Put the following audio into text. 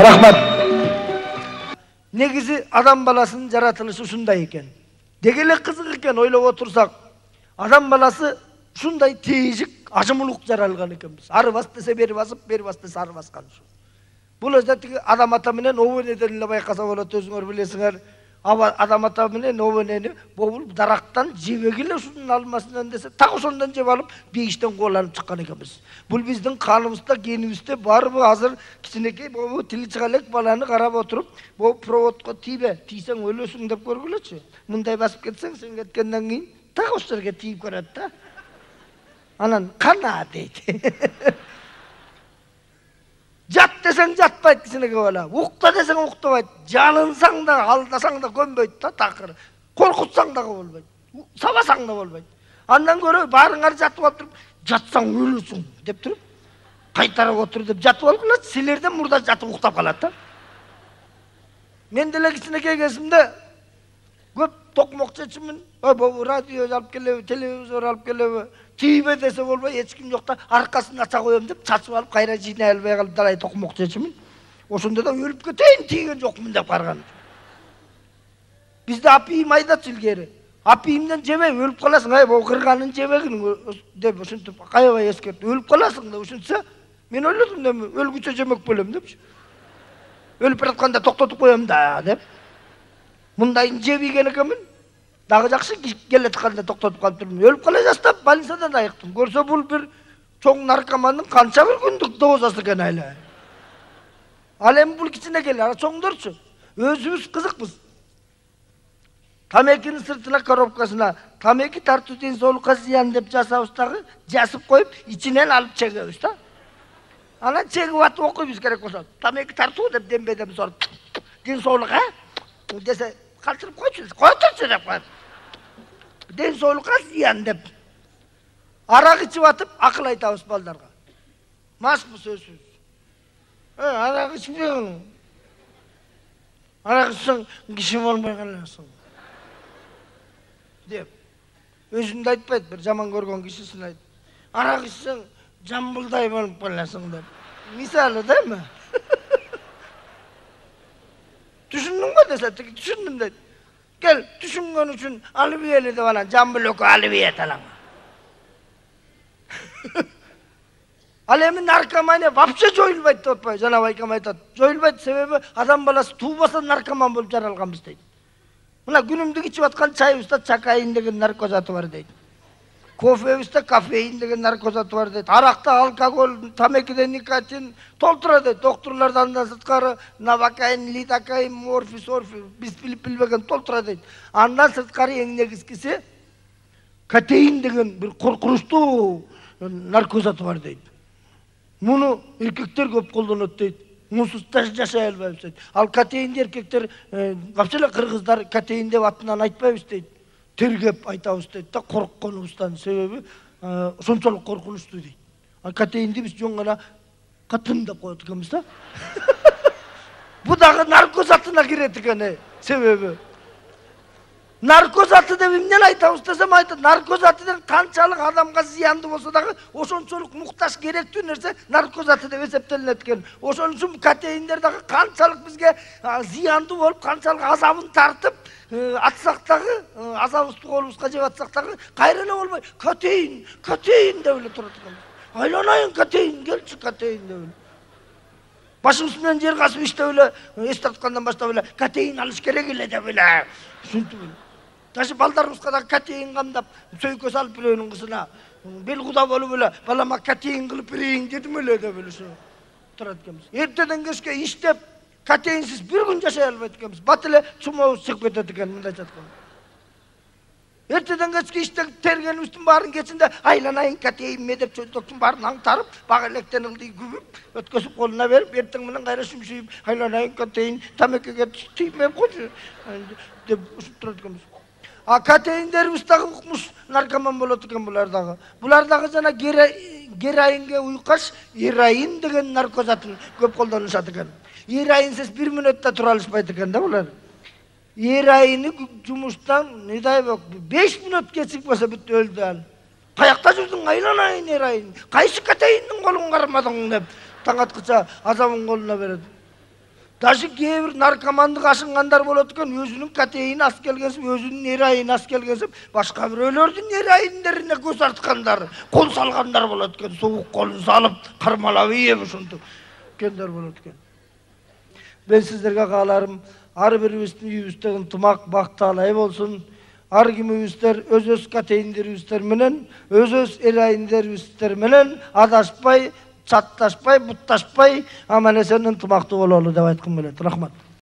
Рахмат. Негизи адам баласынын жаратылышы ушундай экен. Деги эле кызык экен ойлоп отурсак. Адам баласы ушундай тежик, ажымылык жаралган экенбиз. Ары бас десе бери басып, бери бас десе ары баскан ушу. Бул өздөтүгү адам ата менен обонеден эле байкаса болот, өзүңөр билесиңер. Адам ата менен обонени бул дарактан жебеги эле ушунун алмасынан десе, так ошондон жеп алып, бейиштен кубаланып чыккан экенбиз. Бул биздин каныбызда, генибизде бар бу. Азыр кичинекей бу тили чыга элек баланы карап отуруп, бу проводко тийбе, тийсең өлөсүң деп көргүлөчү. Мындай басып кетсең, сен кеткенден кийин так ошол жерге тийип көрөт да. Анан кана дейт. Жат десең жатпайт кичинекей бала. Укта десең уктабайт. Жалынсаң да, алдасаң да көнбөйт да такыр. Коркутсаң да болбойт. Сабасаң да болбойт. Андан көрө баарыңар жатып отуруп, жатсаң өлөсүң деп туруп, кайтарып отур деп жатып алгыла, силерден мурда жатып уктап калат да. Мен деле кичинекей кезимде көп токмок чечимин. Бу радио алып келеби, телевизор алып келеби, тийбе десе болбой, эч ким жокта аркасын ача коем деп чачып алып кайра жыйнай албай калып далай токмок чечимин. Ошондо да өлүп кетейин, тийген жокмун деп карган. Бизде апийим айдатчы илгери. Апийимден жебей өлүп каласың, бу кырганын жебегин деп ушинтип каябай эскертип өлүп каласың да ушинтсе, мен ойлодум да өлгүчө жемек болом депчи. Өлүп баратканда токтотуп коем да деп. Мындайын жебиген экенмин. Дагы жакшы келе атканда токтотуп калып турдум. Өлүп кала жастап больницадан айыктым. Көрсө бул бир чоң наркомандын канча бир күндүк дозасы экен айла. Ал эми бул кичинекей, ара чоңдорчу. Өзүбүз кызыкпыз. Тамекинин сыртына коробкасына тамеки тартуу ден соолукка зыян деп жасабыз дагы, жазып коюп, ичинен алып чегебиз да. Анан чегип атып окуйбуз керек болсо. Тамеки тартуу деп дембедем соруп. Ден соолук, десе калтырып койчу, койтурчу деп коет. Ден соолукка зыян деп. Арак ичип атып, акыл айтабыз балдарга. Мас бу сөзсүз. Арак ичпегин. Арак ичсең киши болбой каласың. Деп. Өзүндө айтпайт, бир жаман көргөн кишисин айт. Арак ичсең жамбылдай болуп каласың деп. Мисалы да эми. Түшүндүңбү десе, түшүндүм дейт. Кел, түшүнгөн үчүн алыбиели деп анан жамбыл өкө алыбие талаң. Ал эми наркомания вообще жоюлбайт деп атпайбы? Жана байкам айтат. Жоюлбайт, себеби адам баласы туубаса наркоман болуп жаралганбыз дейт. Мына күнүмдүк ичип аткан чайыбызда чакаин деген наркозаты бар дейт. Кофебизде кофеин деген наркозаты бар дейт. Аракта алкоголь, тамекиде никотин толтура дейт. Доктурлардан андан сырткары навокаин, лидокаин, морфий, биз билбеген толтура дейт. Андан сырткары эң негизгиси катеин деген бир коркунучтуу наркозаты бар дейт. Муну эркектер көп колдонот дейт. Мусуз жашай албайбыз дейт. Ал катеинди эркектер, вообще эле кыргыздар катеин деп атынан айтпайбыз дейт. Тергеп айтабыз дейт да, коркконубуздан, себеби ошончолук коркунучтуу дейт. Ал катеинди биз жөн гана катын деп коет экенбиз да. Бу дагы наркозатына кирет экен, себеби наркозаты деп эмнени айтабыз десем айтат, наркозаты деген канчалык адамга зыяндуу болсо дагы ошончолук муктаж керектүү нерсе наркозаты деп эсептелинет экен. Ошон үчүн катеиндер дагы канчалык бизге зыяндуу болуп, канчалык азабын тартып атсак дагы, азабыбызды колубузга жеп атсак дагы кайра эле болбой, катеин деп эле турат экен. Айланайын катеин, келчи катеин деп эле. Башыбыз менен жер касып иштеп эле, эс тарткандан баштап эле катеин алыш керек эле деп эле. Ушинтип эле. Ташы балдарыбызга да катеин камдап, сөйкө салып бирөөнүн кызына, бел куда болуп эле, балама катеин кылып берейин дедим эле деп эле турат экенбиз. Эртеден кечке иштеп, катеинсиз бир күн жашай албайт экенбиз. Бат эле чумобуз чыгып кетет экен, мындай жаткан. Эртеден кечке иштеп тергенибиздин баарын кечинде айланайын катеинме деп чөнтөктүн баарын аңтарып, бак электен ылдый күбүп, өткөзүп колуна берип, эртең менен кайра шүмшүйүп, айланайын катеин тамекеге тиймеп койчу деп ушинтип турат экенбиз. А катеиндерибиз дагы укмуш наркоман болот экен булар дагы. Булар дагы жана героинге уйкаш героин деген наркозатын көп колдонушат экен. Героинсиз 1 мүнөттө тура алышпайт экен да булар. Героини жумуштан, не дай бог, 5 мүнөт кечикпесе бүт өлдү ал. Каякта жүрдүң айланайын героин. Кайсы катеиндин колун кармадың деп таң аткыча азабын колуна берет. Даже кээ бир наркомандык ашынгандар болот экен, өзүнүн катеин ас келгенсип, өзүнүн эроин ас келгенсип, башка бирөөлөрдүн эроиндерине көз арткандар, кол салгандар болот экен, суук колун салып, кармалап ийип ушинтип кендер болот экен. Мен сиздерге кааларым, ар бирибиздин үйүбүздө ынтымак, бакталай болсун. Ар кимибиздер өз катеиндерибиздер менен, өз эроиндерибиздер менен адашпай, чатташпай, бутташпай, аман эсен ынтымактуу бололу деп айткым келет. Рахмат.